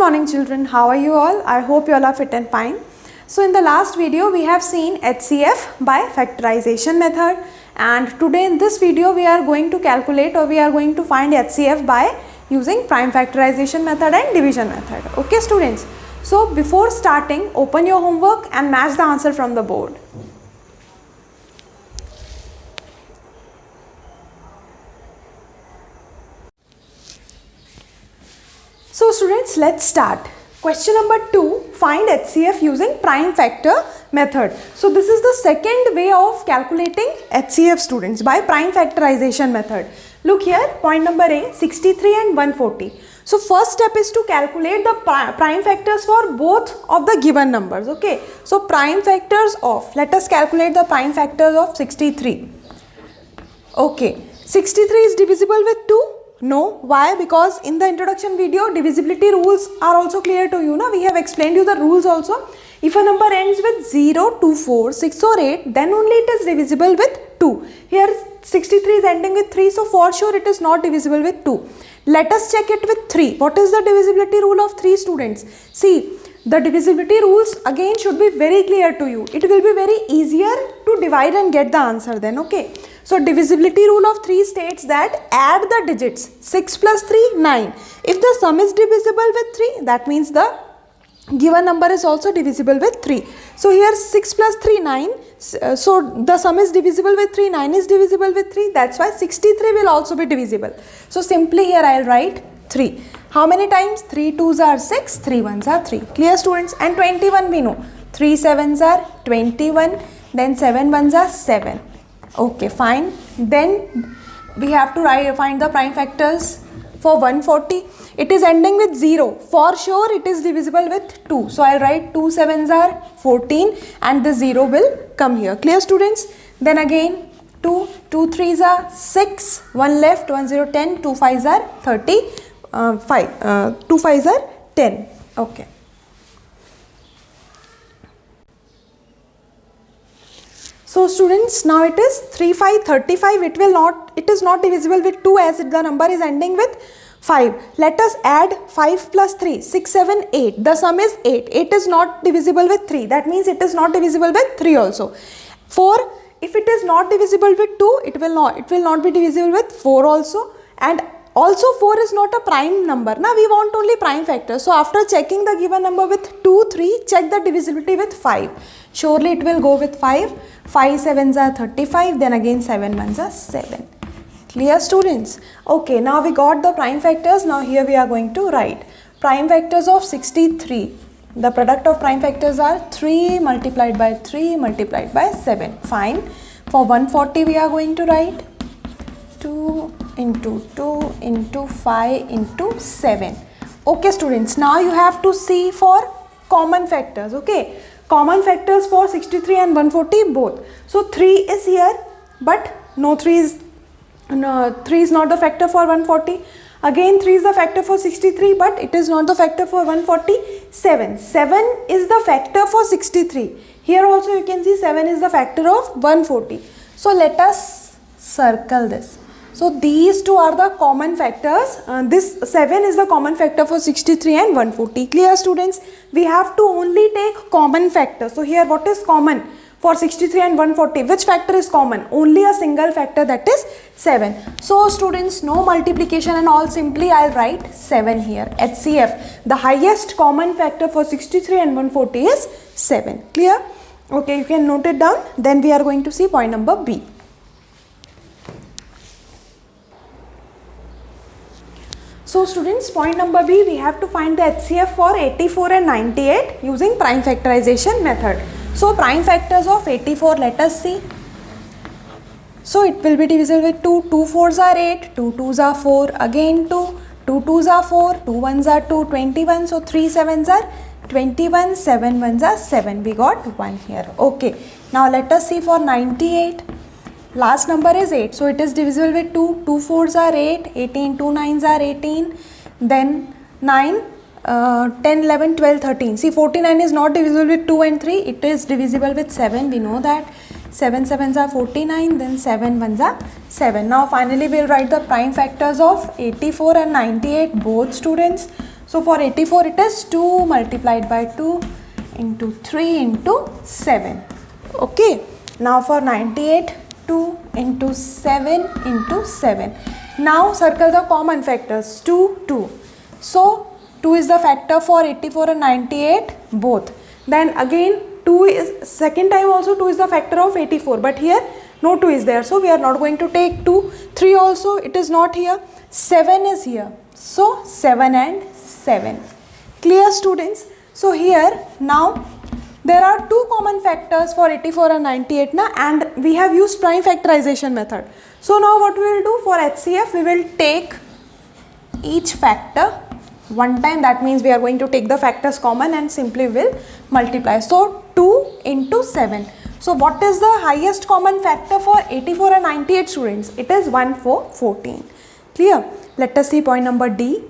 morning children, how are you all? I hope you all are fit and fine. So in the last video we have seen HCF by factorization method, and today in this video we are going to calculate or we are going to find HCF by using prime factorization method and division method. Okay students, so before starting, open your homework and match the answer from the board. So students, let's start. Question number 2, find HCF using prime factor method. So this is the second way of calculating HCF students, by prime factorization method. Look here, point number A, 63 and 140. So first step is to calculate the prime factors for both of the given numbers. Okay, so prime factors of, let us calculate the prime factors of 63. Okay, 63 is divisible with 2. No, why? Because in the introduction video, divisibility rules are also clear to you. We have explained you the rules also. If a number ends with 0, 2, 4, 6 or 8, then only it is divisible with 2. Here 63 is ending with 3, so for sure it is not divisible with 2. Let us check it with 3. What is the divisibility rule of 3 students? See, the divisibility rules again should be very clear to you. It will be very easier to divide and get the answer then, okay. So divisibility rule of 3 states that add the digits 6 plus 3, 9. If the sum is divisible with 3, that means the given number is also divisible with 3. So here 6 plus 3, 9. So the sum is divisible with 3, 9 is divisible with 3. That's why 63 will also be divisible. So simply here I will write 3. How many times? 3 2s are 6, 3 1s are 3. Clear students? And 21 we know. 3 7s are 21, then 7 1s are 7. Okay, fine. Then we have to find the prime factors for 140. It is ending with 0. For sure it is divisible with 2. So I will write 2 7s are 14 and the 0 will come here. Clear students? Then again 2 3s are 6, 1 left, 1 0 10, 2 5s are 30, 2 5s are 10. Okay. So students, now it is 3 5 35. It is not divisible with 2 as the number is ending with 5. Let us add 5 plus 3, 6 7 8. The sum is 8. 8 is not divisible with 3. That means it is not divisible with 3 also. 4, if it is not divisible with 2, it will not be divisible with 4 also. And also 4 is not a prime number. Now we want only prime factors. So after checking the given number with 2, 3, check the divisibility with 5. Surely it will go with 5. 5 7s are 35. Then again 7 1s are 7. Clear students? Okay, now we got the prime factors. Now here we are going to write prime factors of 63. The product of prime factors are 3 multiplied by 3 multiplied by 7. Fine. For 140 we are going to write 2 into 2 into 5 into 7. Okay students, now you have to see for common factors. Okay, common factors for 63 and 140 both. So 3 is here, but no 3 is not the factor for 140. Again 3 is the factor for 63, but it is not the factor for 147. 7 is the factor for 63. Here also you can see 7 is the factor of 140. So let us circle this. So these two are the common factors. This 7 is the common factor for 63 and 140. Clear students? We have to only take common factors. So here what is common for 63 and 140? Which factor is common? Only a single factor, that is 7. So students, no multiplication and all, simply I will write 7 here. HCF, the highest common factor for 63 and 140 is 7. Clear? Okay, you can note it down. Then we are going to see point number B. So students, point number B, we have to find the HCF for 84 and 98 using prime factorization method. So prime factors of 84, let us see. So it will be divisible with 2, 2 4s are 8, 2 2s are 4, again 2, 2 2s are 4, 2 1s are 2, 21, so 3 7s are 21, 7 1s are 7, we got 1 here. Okay, now let us see for 98. Last number is 8, so it is divisible with 2, 2 4s are 8, 18, 2 9s are 18, then 9, 10, 11, 12, 13. See, 49 is not divisible with 2 and 3, it is divisible with 7, we know that. 7 7s are 49, then 7 1s are 7. Now finally we will write the prime factors of 84 and 98 both students. So for 84 it is 2 multiplied by 2 into 3 into 7. Okay. Now for 98, 2 into 7 into 7. Now circle the common factors. 2, 2. So 2 is the factor for 84 and 98 both. Then again 2 is, second time also 2 is the factor of 84, but here no 2 is there, so we are not going to take 2. 3 also it is not here. 7 is here, so 7 and 7. Clear, students? So here now there are two common factors for 84 and 98 na, and we have used prime factorization method. So now what we will do for HCF, we will take each factor one time. That means we are going to take the factors common and simply will multiply. So 2 into 7. So what is the highest common factor for 84 and 98, students? It is 1, 4, 14. Clear? Let us see point number D.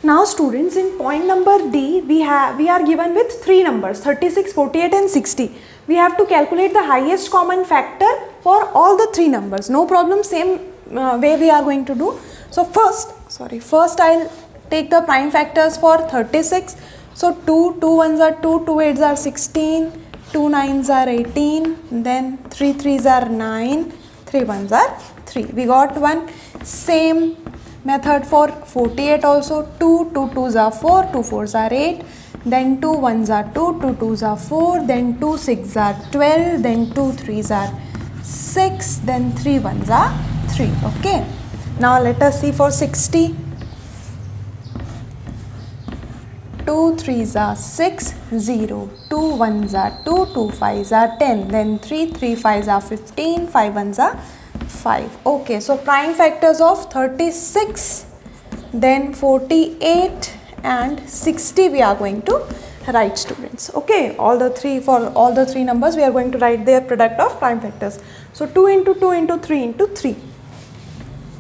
Now students, in point number D, we are given with three numbers 36, 48 and 60. We have to calculate the highest common factor for all the three numbers. No problem, same way we are going to do. So first I'll take the prime factors for 36. So 2 1s are 2, 2 8s are 16, 2 9s are 18, then 3 3s are 9, 3 1s are 3. We got one. Same method for 48 also. 2 2s are 4, 2 4s are 8, then 2 1s are 2, 2 2s are 4, then 2 6s are 12, then 2 3s are 6, then 3 1s are 3. Okay. Now let us see for 60. 2 3s are 6, 0, 2 1s are 2, 2 5s are 10, then 3 5s are 15, 5 1s are 5. Okay, so prime factors of 36, then 48 and 60 we are going to write, students. Okay, all the three numbers we are going to write their product of prime factors. So 2 into 2 into 3 into 3.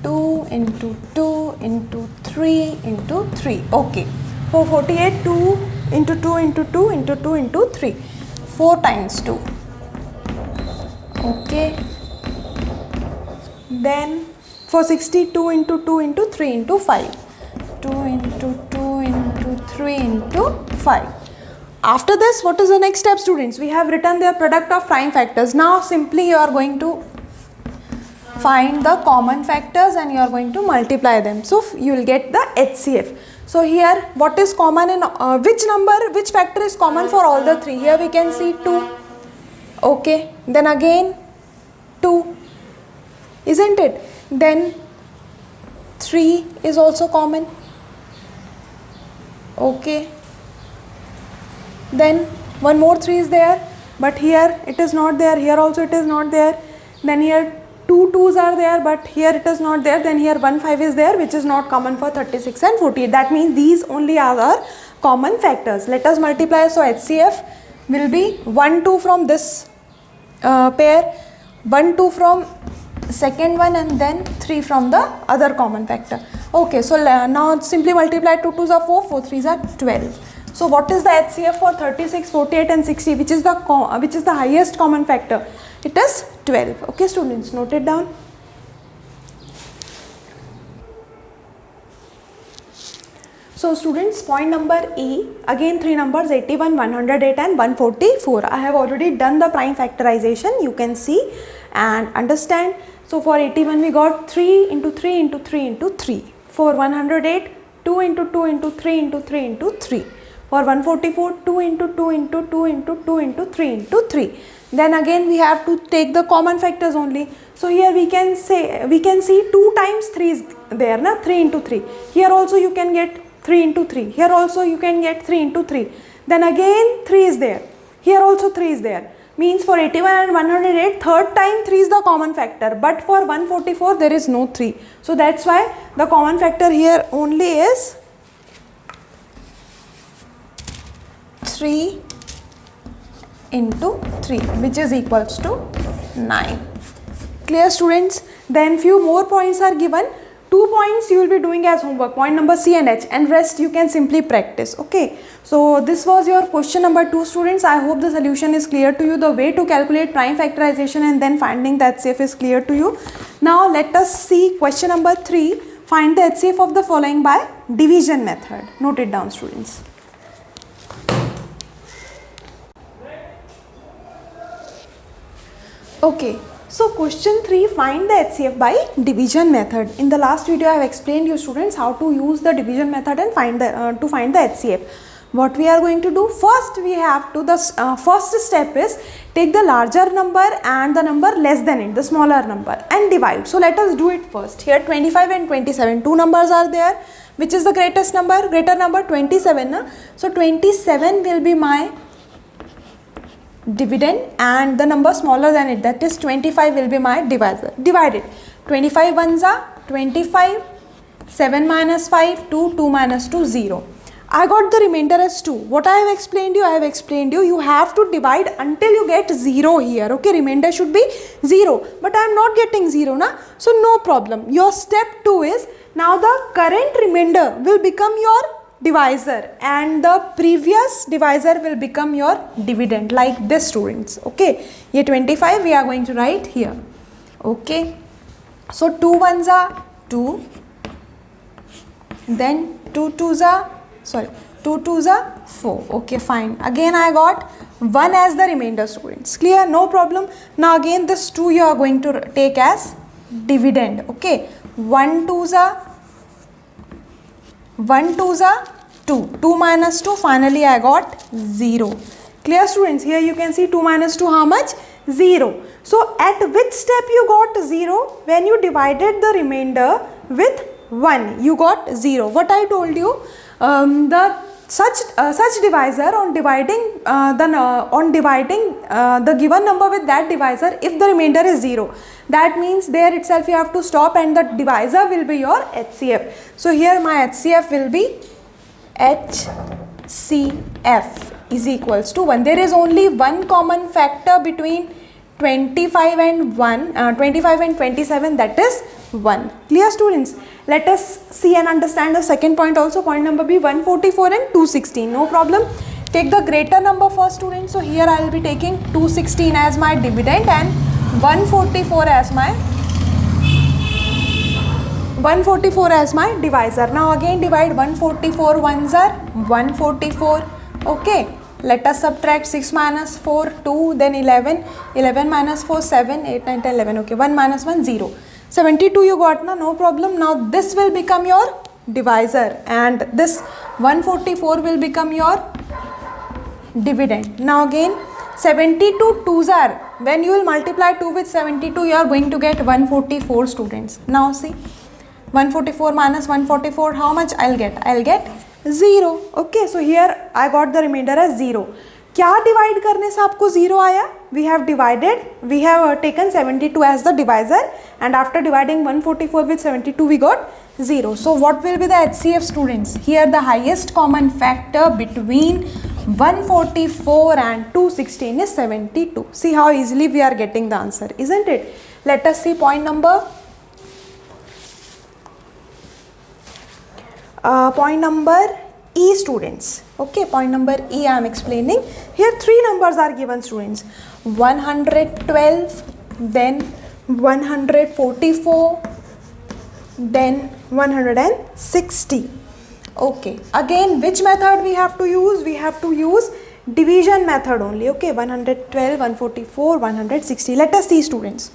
2 into 2 into 3 into 3. Okay. For 48, 2 into 2 into 2 into 2 into 3. 4 times 2. Okay. Then for 60, 2 into 2 into 3 into 5. 2 into 2 into 3 into 5. After this, what is the next step, students? We have written their product of prime factors. Now simply you are going to find the common factors and you are going to multiply them. So you will get the HCF. So here what is common in which factor is common for all the three? Here we can see 2. Okay. Then again 2. Isn't it? Then 3 is also common. Okay. Then one more 3 is there, but here it is not there. Here also it is not there. Then here 2 2s are there, but here it is not there. Then here 1 5 is there, which is not common for 36 and 48. That means these only are our common factors. Let us multiply. So HCF will be 1 2 from this pair, 1 2 from second one, and then 3 from the other common factor. Okay, so now simply multiply. 2 2s are 4, 4 3s are 12. So what is the HCF for 36, 48 and 60, which is the highest common factor? It is 12. Okay, students, note it down. So students, point number E, again three numbers 81, 108 and 144. I have already done the prime factorization. You can see and understand. So for 81 we got 3 into 3 into 3 into 3. For 108, 2 into 2 into 3 into 3 into 3. For 144, 2 into 2 into 2 into 2 into 3 into 3. Then again we have to take the common factors only. So here we can see 2 times 3 is there, na? 3 into 3. Here also you can get 3 into 3. Here also you can get 3 into 3. Then again 3 is there. Here also 3 is there. Means for 81 and 108, third time 3 is the common factor. But for 144 there is no 3. So that's why the common factor here only is 3 into 3, which is equals to 9. Clear, students? Then few more points are given. 2 points you will be doing as homework, point number C and H, and rest you can simply practice. Okay, so this was your question number 2, students. I hope the solution is clear to you. The way to calculate prime factorization and then finding the HCF is clear to you. Now let us see question number 3. Find the HCF of the following by division method. Note it down, students. Okay, so question 3, find the HCF by division method. In the last video I have explained you students how to use the division method and find the to find the HCF. What we are going to do, first we have to, the first step is take the larger number and the number less than it, the smaller number, and divide. So let us do it first. Here 25 and 27, two numbers are there. Which is the greatest number? Greater number 27. Na? So 27 will be my dividend and the number smaller than it, that is 25, will be my divisor. Divide it. 25 ones are 25, 7 minus 5, 2, 2 minus 2, 0. I got the remainder as 2. What I have explained you, you have to divide until you get 0 here. Okay, remainder should be 0. But I am not getting 0, na? So no problem. Your step 2 is, now the current remainder will become your divisor and the previous divisor will become your dividend, like this, students. Okay, here 25 we are going to write here. Okay, so 2 ones are 2, then 2 twos are 4. Okay, fine. Again I got 1 as the remainder, students. Clear? No problem. Now again this 2 you are going to take as dividend. Okay, 1 twos are 2. 2 minus 2, finally I got 0. Clear, students? Here you can see 2 minus 2, how much? 0. So at which step you got 0? When you divided the remainder with 1, you got 0. What I told you, such divisor on dividing the given number with that divisor, if the remainder is 0, that means there itself you have to stop and the divisor will be your HCF. So here my HCF will be HCF is equals to 1. There is only one common factor between 25 and 27, that is 1. Clear, students? Let us see and understand the second point also. Point number B, 144 and 216. No problem. Take the greater number first, students. So here I will be taking 216 as my dividend and 144 as my divisor. Now again divide 144 ones are 144. Okay, let us subtract 6 minus 4, 2, then 11. 11 minus 4, 7, 8, 9, 10, 11. Okay, 1 minus 1, 0. 72 you got, na? No problem. Now this will become your divisor and this 144 will become your dividend. Now again 72 twos are, when you will multiply 2 with 72, you are going to get 144, students. Now see, 144 minus 144, how much I'll get? I'll get 0. Okay, so here I got the remainder as 0. क्या divide करने से आपको 0 आया? We have taken 72 as the divisor and after dividing 144 with 72 we got 0. So what will be the HCF, students? Here the highest common factor between 144 and 216 is 72. See how easily we are getting the answer, isn't it? Let us see point number E, students. Okay, point number E I am explaining. Here 3 numbers are given, students. 112, then 144, then 160. Okay, again which method we have to use? We have to use division method only. Okay, 112, 144, 160. Let us see, students.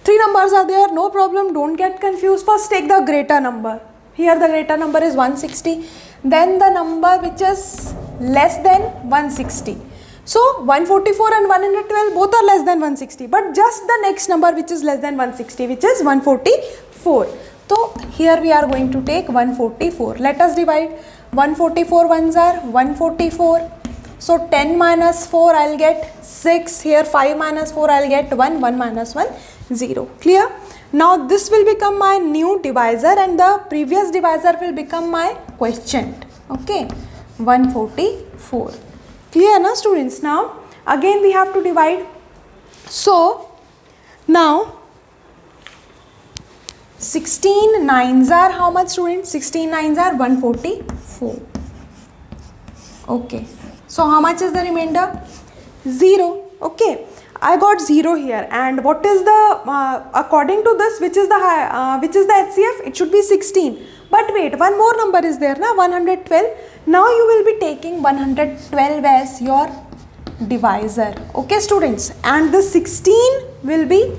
3 numbers are there, no problem, don't get confused. First take the greater number. Here the greater number is 160. Then the number which is less than 160. So 144 and 112 both are less than 160. But just the next number which is less than 160, which is 144. So here we are going to take 144. Let us divide. 144 ones are 144. So 10 minus 4 I will get 6. Here 5 minus 4 I will get 1. 1 minus 1, 0. Clear? Now this will become my new divisor and the previous divisor will become my quotient. Okay, 144. Clear, na, students? Now again we have to divide. So now 16 nines are how much, students? 16 nines are 144. Okay, so how much is the remainder? 0. Okay, I got 0 here, and what is the according to this, which is the HCF? It should be 16. But wait, one more number is there, na, 112. Now you will be taking 112 as your divisor. Okay, students, and the 16 will be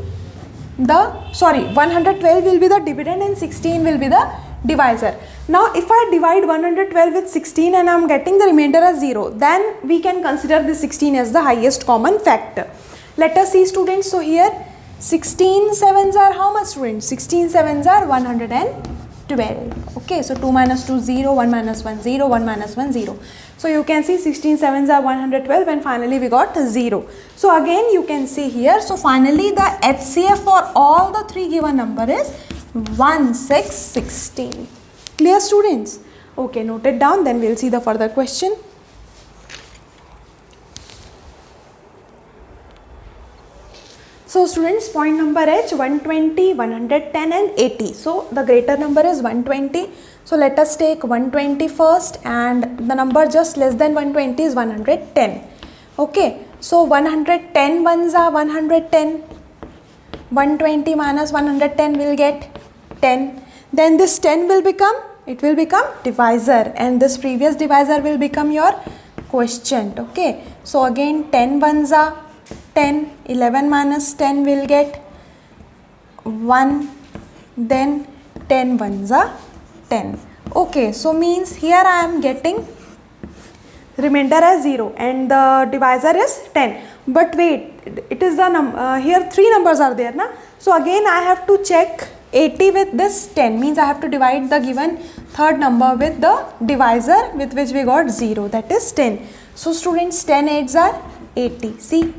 the 112 will be the dividend and 16 will be the divisor. Now if I divide 112 with 16 and I am getting the remainder as 0, then we can consider this 16 as the highest common factor. Let us see, students. So here 16 sevens are how much, students? 16 sevens are 112. Okay, so 2 minus 2 0, 1 minus 1 0, 1 minus 1 0. So you can see 16 sevens are 112, and finally we got 0. So again you can see here, so finally the HCF for all the three given number is 1616. Clear, students? Okay, note it down, then we'll see the further question. So students, point number H, 120, 110 and 80. So the greater number is 120. So let us take 120 first, and the number just less than 120 is 110. Okay, so 110 ones are 110. 120 minus 110 will get 10. Then this 10 will become, it will become divisor, and this previous divisor will become your quotient. Okay, so again 10 ones are 10, 11 minus 10 will get 1, then 10 ones are 10. Okay, so means here I am getting remainder as 0 and the divisor is 10. But wait, it is the here 3 numbers are there, na? So again I have to check 80 with this 10, means I have to divide the given third number with the divisor with which we got 0, that is 10. So students, 10 8s are 80. See,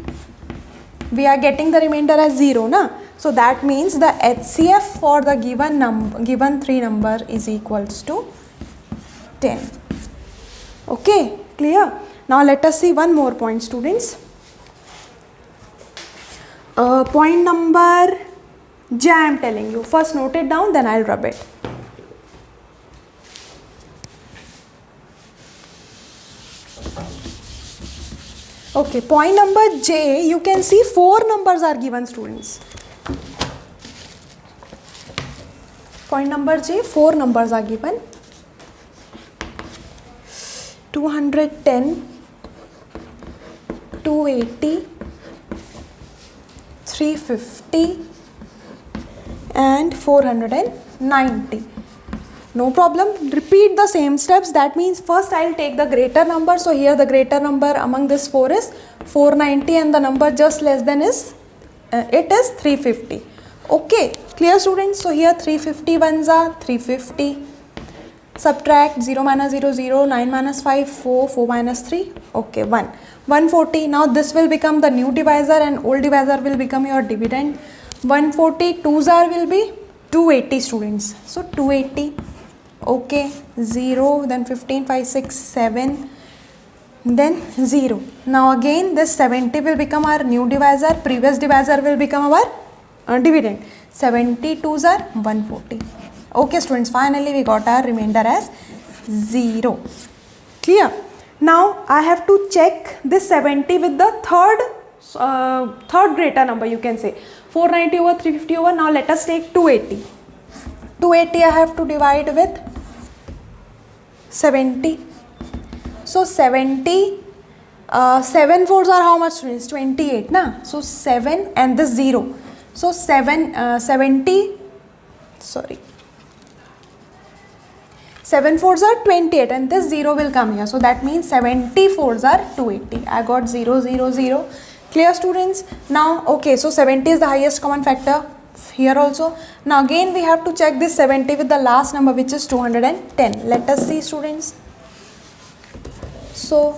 we are getting the remainder as 0, na? So that means the HCF for the given 3 number is equals to 10. Okay, clear? Now let us see one more point, students. Point number J I am telling you. First note it down, then I will rub it. Okay, point number J, you can see 4 numbers are given, students. Point number J, 4 numbers are given. 210, 280, 350 and 490. No problem, repeat the same steps. That means first I will take the greater number. So here the greater number among this 4 is 490 and the number just less than is it is 350. Okay, clear, students? So here 350 ones are 350. Subtract 0 minus 0 0, 9 minus 5 4, 4 minus 3, okay, 1. 140. Now this will become the new divisor and old divisor will become your dividend. 140 2s are will be 280, students. So 280. Okay, 0, then 15, 5, 6, 7, then 0. Now again this 70 will become our new divisor, previous divisor will become our dividend. 72s are 140. Okay, students, finally we got our remainder as 0. Clear? Now I have to check this 70 with the third greater number, you can say. 490 over 350 over, now let us take 280. 280 I have to divide with 70. So 70, 7 fours are how much, students? 28, na? So 7 and this 0. So 70, sorry. 7 fours are 28 and this 0 will come here. So that means 70 fours are 280. I got 0, 0, 0. Clear, students? Now, okay, so 70 is the highest common factor here also. Now again we have to check this 70 with the last number, which is 210. Let us see, students. So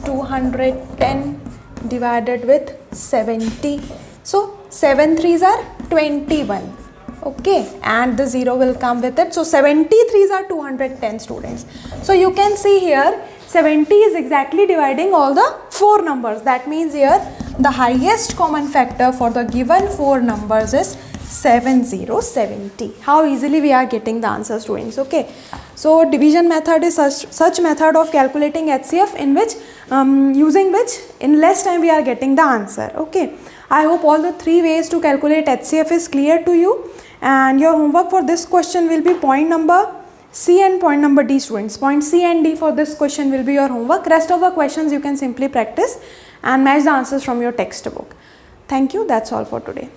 210 divided with 70. So 7 3s are 21. Okay, and the 0 will come with it. So 73s are 210, students. So you can see here 70 is exactly dividing all the 4 numbers. That means here the highest common factor for the given 4 numbers is 7070. How easily we are getting the answer, students. Okay, so division method is such method of calculating HCF in which using which in less time we are getting the answer. Okay, I hope all the three ways to calculate HCF is clear to you, and your homework for this question will be point number C and point number D, students. Point C and D for this question will be your homework. Rest of the questions you can simply practice and match the answers from your textbook. Thank you. That's all for today.